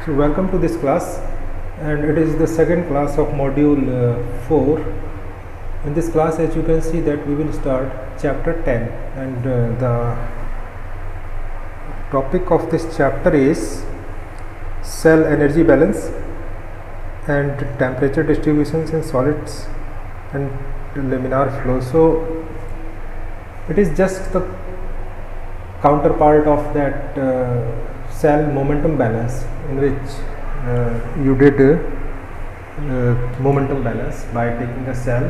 So welcome to this class, and it is the second class of module 4. In this class, as you can see, that we will start chapter 10, and the topic of this chapter is cell energy balance and temperature distributions in solids and laminar flow. So it is just the counterpart of that cell momentum balance, in which you did momentum balance by taking a cell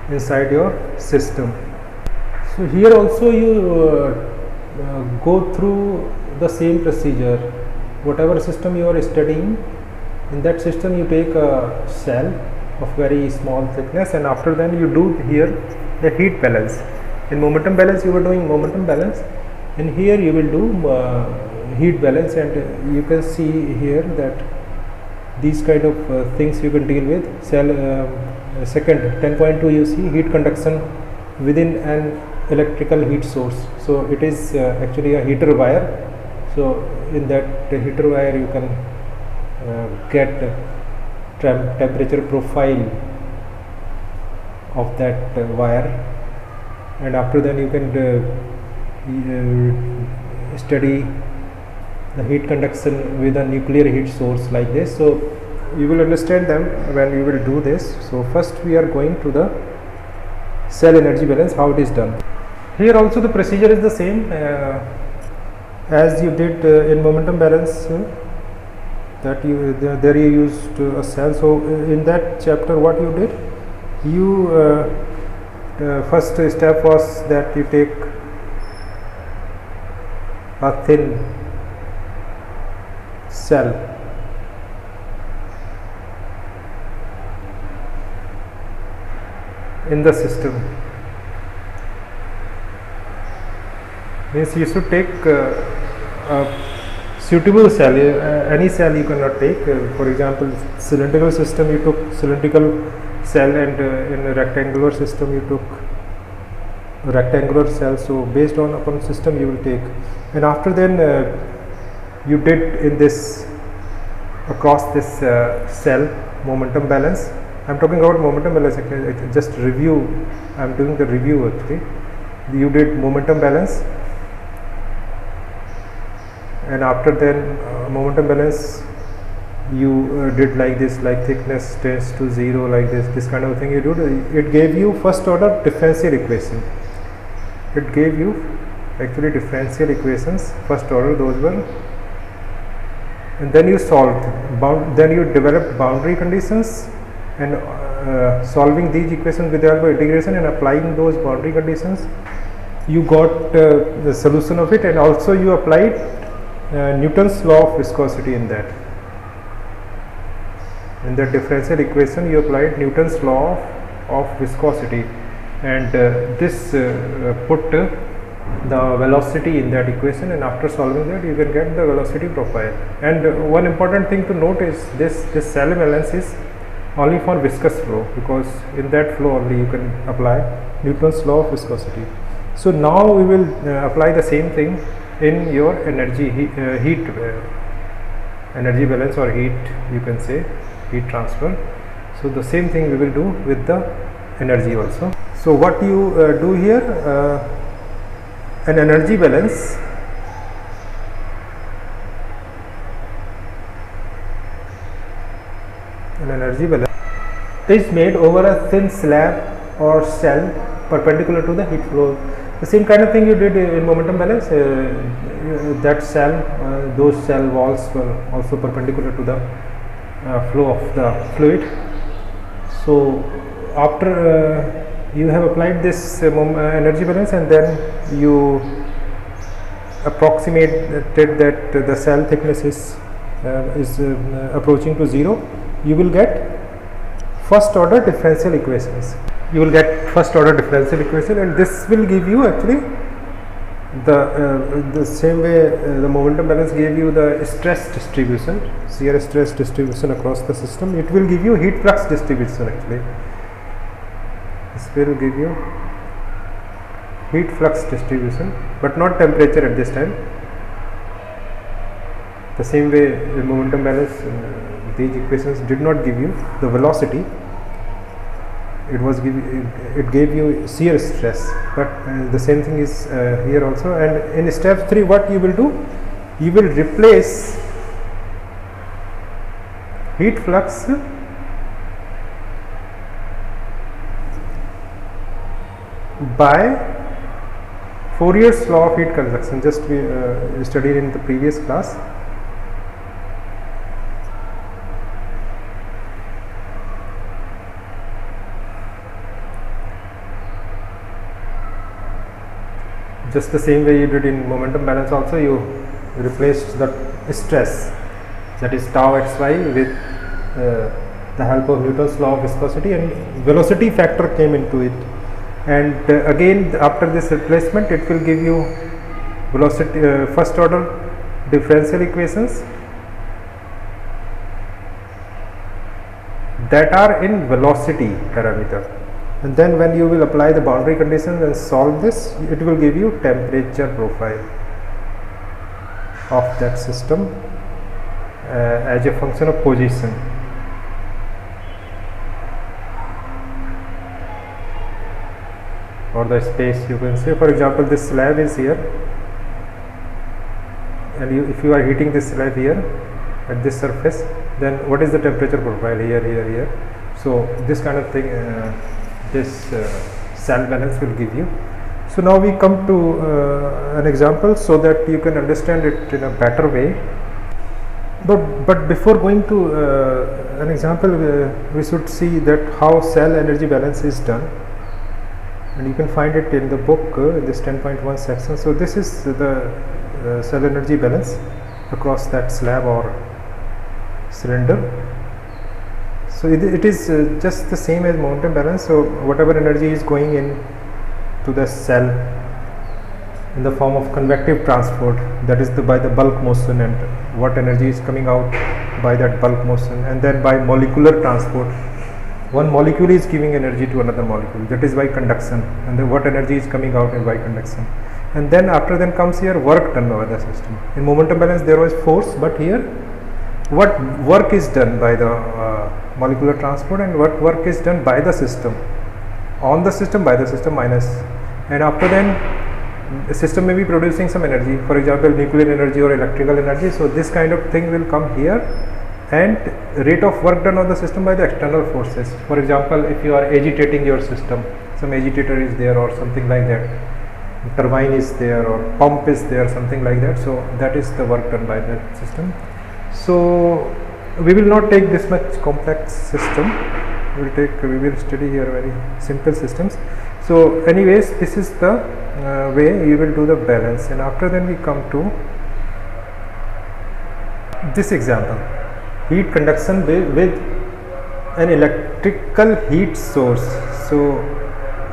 inside your system. So here also you go through the same procedure. Whatever system you are studying, in that system you take a cell of very small thickness, and after then you do here the heat balance. In momentum balance you were doing momentum balance, and here you will do heat balance, and you can see here that these kind of things you can deal with. Cell second 10.2 you see heat conduction within an electrical heat source. So it is actually a heater wire. So in that heater wire you can get temperature profile of that wire, and after then you can study the heat conduction with a nuclear heat source like this. So you will understand them when you will do this. So first we are going to the cell energy balance, how it is done. Here also the procedure is the same as you did in momentum balance, that you there you used a cell. So in that chapter what you did, you first step was that you take a thin cell in the system. Means you should take a suitable cell. Any cell you cannot take. For example, cylindrical system you took cylindrical cell, and in a rectangular system you took a rectangular cell. So based on upon system you will take, and after then you did in this across this cell momentum balance. I am talking about momentum balance, just review. I am doing the review actually. You did momentum balance, and after then momentum balance you did like this, like thickness tends to 0, like this kind of thing you do. It gave you first order differential equation. It gave you actually differential equations, first order those were, and then you solved, then you developed boundary conditions, and solving these equations with the help of integration and applying those boundary conditions, you got the solution of it, and also you applied Newton's law of viscosity in that. In the differential equation you applied Newton's law of viscosity, and this put the velocity in that equation, and after solving that you can get the velocity profile. And one important thing to note is this cell balance is only for viscous flow, because in that flow only you can apply Newton's law of viscosity. So now we will apply the same thing in your energy heat energy balance, or heat, you can say heat transfer. So the same thing we will do with the energy also. So what you do here, an energy balance is made over a thin slab or cell perpendicular to the heat flow. The same kind of thing you did in momentum balance. That cell, those cell walls were also perpendicular to the flow of the fluid. So after you have applied this energy balance, and then you approximated that the cell thickness is approaching to 0, you will get first order differential equations. You will get first order differential equation, and this will give you actually the same way the momentum balance gave you the stress distribution, shear stress distribution across the system. It will give you heat flux distribution actually. This will give you heat flux distribution, but not temperature at this time. The same way in momentum balance, these equations did not give you the velocity, it gave you shear stress, but the same thing is here also. And in step 3 what you will do, you will replace heat flux by Fourier's law of heat conduction, just we studied in the previous class. Just the same way you did in momentum balance also, you replaced the stress, that is tau xy, with the help of Newton's law of viscosity, and velocity factor came into it. And again after this replacement it will give you velocity first order differential equations that are in velocity parameter. And then when you will apply the boundary conditions and solve this, it will give you temperature profile of that system as a function of position. Or the space, you can say. For example, this slab is here, and if you are heating this slab here at this surface, then what is the temperature profile here, here, here? So this kind of thing, this cell balance will give you. So now we come to an example so that you can understand it in a better way. But before going to an example, we should see that how cell energy balance is done. And you can find it in the book in this 10.1 section. So this is the cell energy balance across that slab or cylinder. So it is just the same as momentum balance. So whatever energy is going in to the cell in the form of convective transport, that is by the bulk motion, and what energy is coming out by that bulk motion, and then by molecular transport, one molecule is giving energy to another molecule, that is by conduction, and then what energy is coming out by conduction. And then after then comes here work done by the system. In momentum balance there was force, but here what work is done by the molecular transport, and what work is done by the system, on the system, by the system minus. And after then the system may be producing some energy, for example nuclear energy or electrical energy. So this kind of thing will come here, and rate of work done on the system by the external forces. For example, if you are agitating your system, some agitator is there or something like that, turbine is there or pump is there, something like that. So that is the work done by the system. So we will not take this much complex system, we will study here very simple systems. So anyways, this is the way you will do the balance. And after then we come to this example, heat conduction with an electrical heat source. So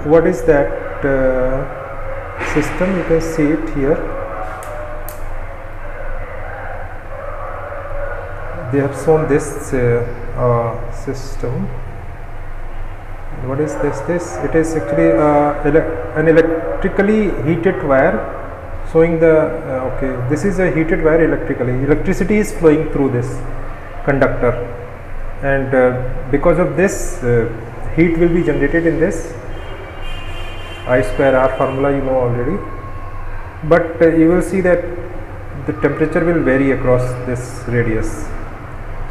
what is that system? You can see it here. They have shown this system. What is this? It is actually an electrically heated wire showing the okay, this is a heated wire electrically. Electricity is flowing through this conductor, and because of this heat will be generated in this I square R formula, you know already. But you will see that the temperature will vary across this radius.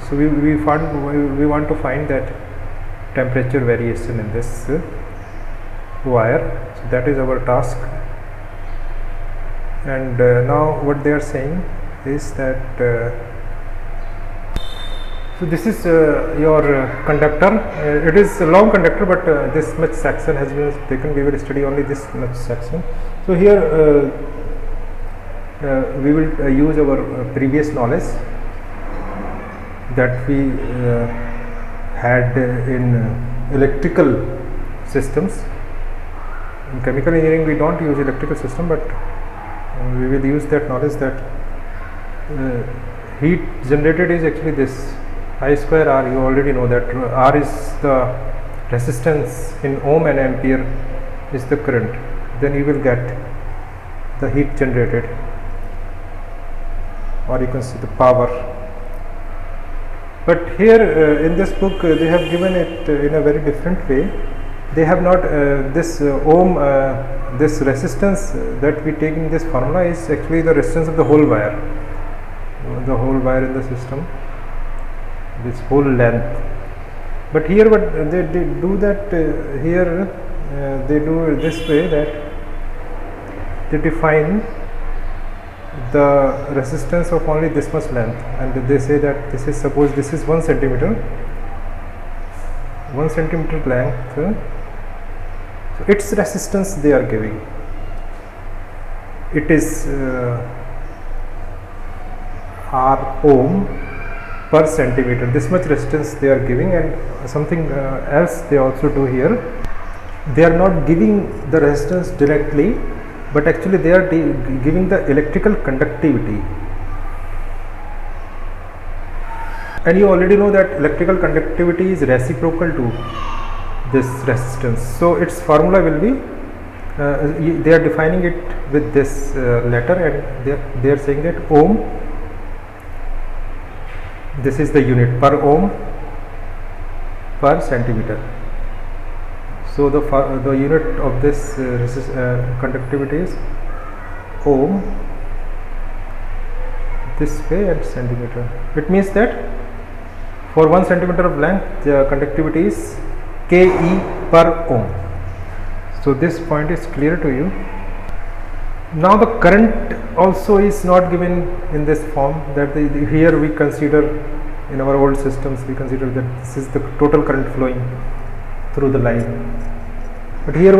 So we want to find that temperature variation in this wire. So that is our task. And now what they are saying is that so this is your conductor. It is a long conductor, but this much section has been taken. We will study only this much section. So here we will use our previous knowledge that we had in electrical systems. In chemical engineering we don't use electrical system, but we will use that knowledge that heat generated is actually this I square R. You already know that R is the resistance in ohm and ampere is the current. Then you will get the heat generated. or you can see the power. But here in this book they have given it in a very different way. They have not this ohm, this resistance that we take in this formula is actually the resistance of the whole wire in the system, this whole length. But here what they do that here they do it this way, that they define the resistance of only this much length, and they say that this is, suppose this is 1 centimeter length, so its resistance they are giving, it is R ohm per centimeter. This much resistance they are giving, and something else they also do here. They are not giving the resistance directly, but actually they are giving the electrical conductivity. And you already know that electrical conductivity is reciprocal to this resistance. So its formula will be, they are defining it with this letter, and they are saying that ohm, this is the unit per ohm per centimeter. So the unit of this conductivity is ohm this way and centimeter. It means that for 1 centimeter of length the conductivity is Ke per ohm. So this point is clear to you. Now the current also is not given in this form, that here we consider, in our old systems we consider that this is the total current flowing through the line. But here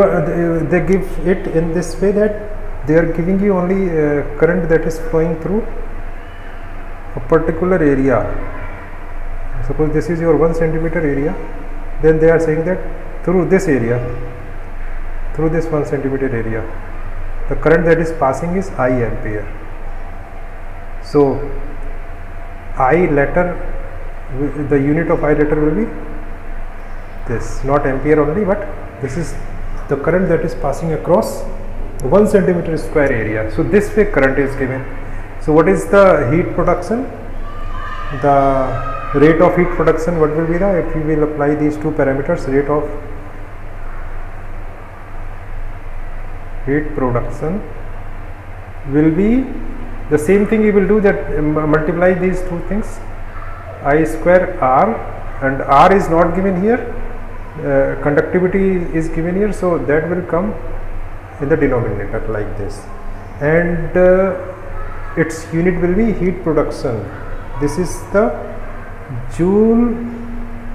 they give it in this way, that they are giving you only current that is flowing through a particular area. Suppose this is your 1 centimeter area, then they are saying that through this area, through this 1 centimeter area, the current that is passing is I ampere. So I letter, the unit of I letter will be this, not ampere only, but this is the current that is passing across 1 centimeter square area. So this way current is given. So what is the heat production? The rate of heat production, what will be the, if we will apply these two parameters, rate of heat production will be the same thing. You will do that, multiply these two things, I square R, and R is not given here, conductivity is given here, so that will come in the denominator like this, and its unit will be heat production. This is the joule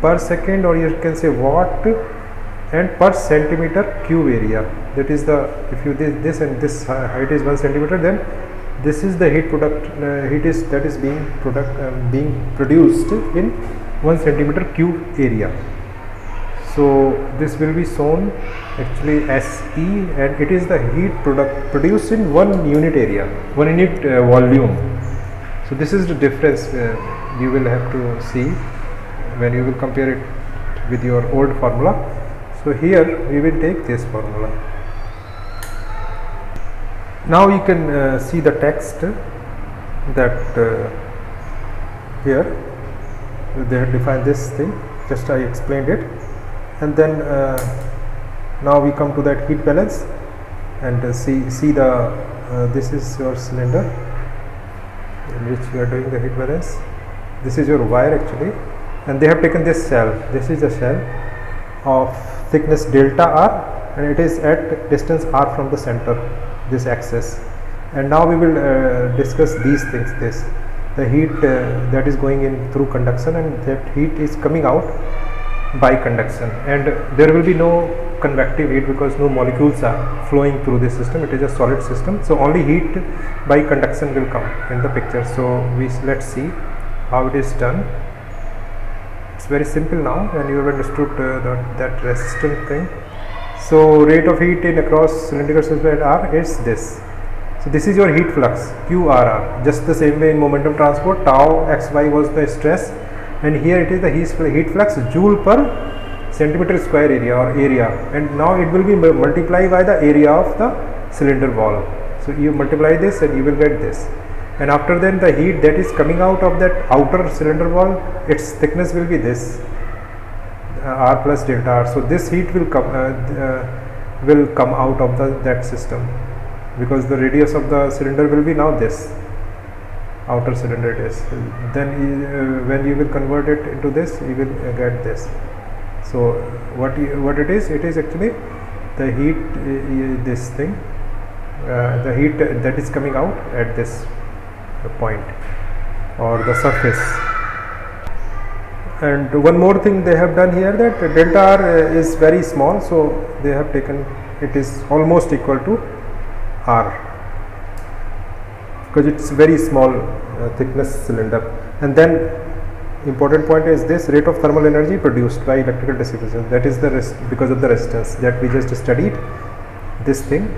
per second, or you can say watt, and per centimeter cube area. That is the, if you this and this height is 1 centimeter, then this is the heat that is being produced in 1 centimeter cube area. So this will be shown actually SE, and it is the heat produced in 1 unit area, 1 unit volume. So this is the difference you will have to see when you will compare it with your old formula. So here we will take this formula. Now you can see the text that here they have defined this thing, just I explained it, and then now we come to that heat balance, and see the this is your cylinder in which you are doing the heat balance. This is your wire actually, and they have taken this shell. This is a shell of thickness delta R, and it is at distance R from the center, this axis. And now we will discuss these things, this the heat that is going in through conduction, and that heat is coming out by conduction, and there will be no convective heat because no molecules are flowing through this system. It is a solid system, so only heat by conduction will come in the picture. So let's see how it is done. It's very simple now, and you have understood that resistance thing. So rate of heat in across cylindrical system R is this. So this is your heat flux QRR. Just the same way in momentum transport, tau xy was the stress, and here it is the heat flux joule per centimeter square area or area, and now it will be multiplied by the area of the cylinder wall. So you multiply this and you will get this, and after then the heat that is coming out of that outer cylinder wall, its thickness will be this R plus delta R. So this heat will come out of that system, because the radius of the cylinder will be now this outer cylinder it is. Then when you will convert it into this, you will get this. So what it is actually the heat, this thing, the heat that is coming out at this point or the surface. And one more thing they have done here, that delta R is very small, so they have taken it is almost equal to R, because it's very small thickness cylinder. And then important point is this rate of thermal energy produced by electrical dissipation, that is the because of the resistance that we just studied, this thing.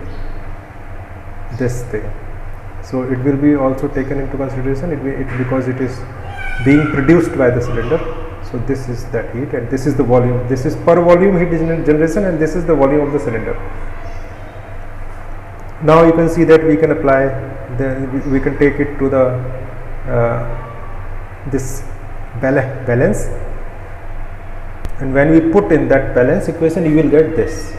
So it will be also taken into consideration, because it is being produced by the cylinder. So this is that heat, and this is the volume. This is per volume heat generation, and this is the volume of the cylinder. Now you can see that we can apply we can take it to the this balance, and when we put in that balance equation, you will get this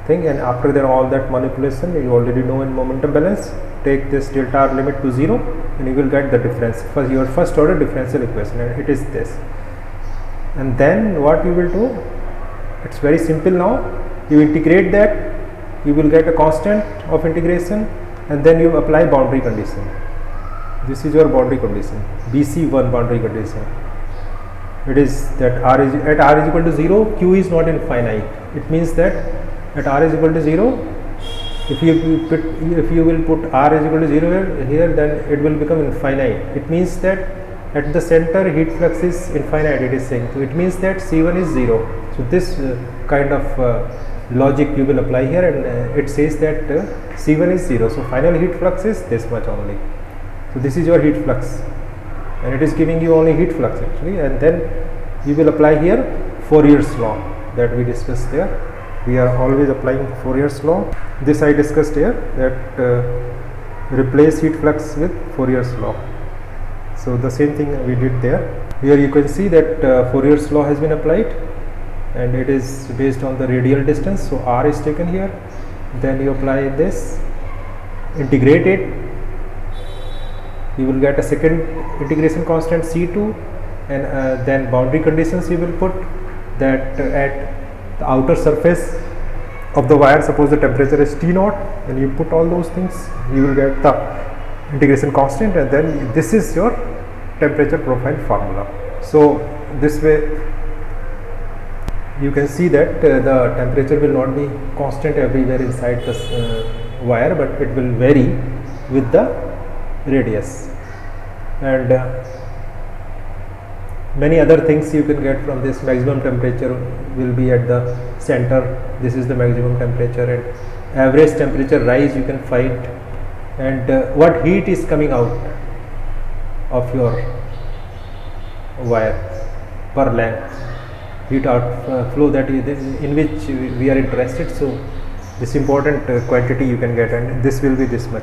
thing. And after that, all that manipulation you already know in momentum balance, take this delta R limit to 0, and you will get the difference for your first order differential equation, and it is this. And then what you will do, it's very simple. Now you integrate that, you will get a constant of integration, and then you apply boundary condition. This is your boundary condition, BC1 boundary condition. It is that at R is equal to 0, Q is not infinite. It means that at R is equal to 0, if you will put R is equal to 0 here, then it will become infinite. It means that at the center heat flux is infinite, it is saying. So it means that C1 is 0. So this kind of logic you will apply here, and it says that C1 is 0. So final heat flux is this much only. So this is your heat flux, and it is giving you only heat flux actually. And then you will apply here Fourier's law that we discussed there. We are always applying Fourier's law. This I discussed here, that replace heat flux with Fourier's law. So the same thing we did there. Here you can see that Fourier's law has been applied, and it is based on the radial distance. So R is taken here, then you apply this, integrate it, you will get a second integration constant C2, and then boundary conditions you will put that at the outer surface of the wire, suppose the temperature is T0, and you put all those things, you will get the integration constant, and then this is your temperature profile formula. So this way you can see that the temperature will not be constant everywhere inside the wire, but it will vary with the radius. And many other things you can get from this. Maximum temperature will be at the center, this is the maximum temperature, and average temperature rise you can find, and what heat is coming out of your wire per length, heat outflow that in which we are interested. So this important quantity you can get, and this will be this much,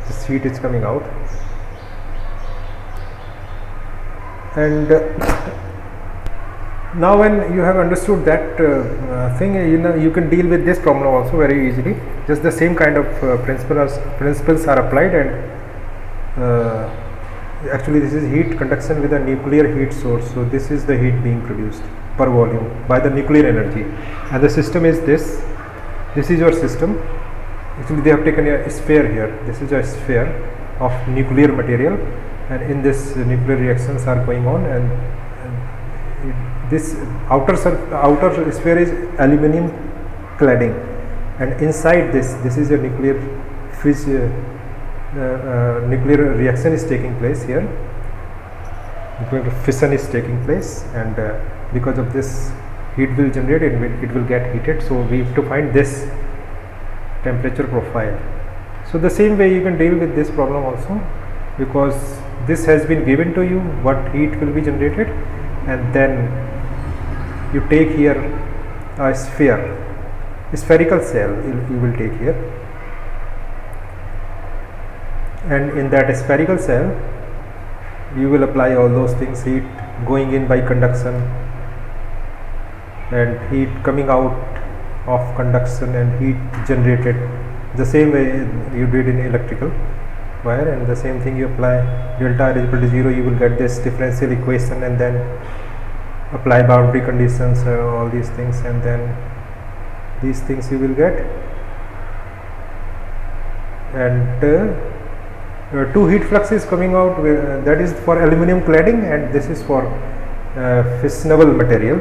this heat is coming out. And now when you have understood that thing, you can deal with this problem also very easily. Just the same kind of principles are applied, and actually this is heat conduction with a nuclear heat source. So this is the heat being produced per volume by the nuclear energy, and the system is this. This is your system. Actually they have taken a sphere here. This is a sphere of nuclear material, and in this nuclear reactions are going on, and this outer sphere is aluminum cladding, and inside this is a nuclear nuclear reaction is taking place here. Nuclear fission is taking place, and because of this heat will generate, it will get heated. So we have to find this temperature profile. So the same way you can deal with this problem also, because this has been given to you what heat will be generated, and then you take here a spherical cell you will take here, and in that spherical cell you will apply all those things, heat going in by conduction and heat coming out of conduction and heat generated the same way you did in electrical wire, and the same thing you apply delta R is equal to 0, you will get this differential equation and then apply boundary conditions, all these things, and then these things you will get. And two heat fluxes coming out, that is for aluminum cladding and this is for fissionable material,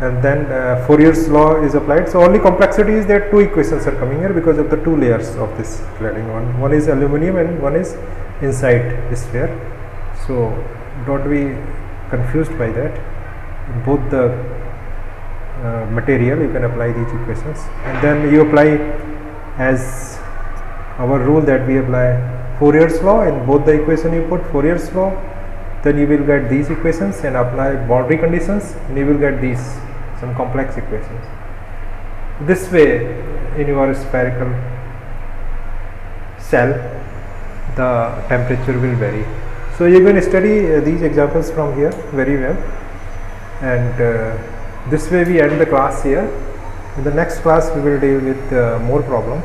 and then Fourier's law is applied. So only complexity is that two equations are coming here because of the two layers of this cladding, one is aluminum and one is inside this sphere. So don't be confused by that. In both the material you can apply these equations, and then you apply as our rule that we apply Fourier's law in both the equation. You put Fourier's law, then you will get these equations and apply boundary conditions and you will get these some complex equations. This way in your spherical cell the temperature will vary. So you can study these examples from here very well, and this way we end the class here. In the next class we will deal with more problems.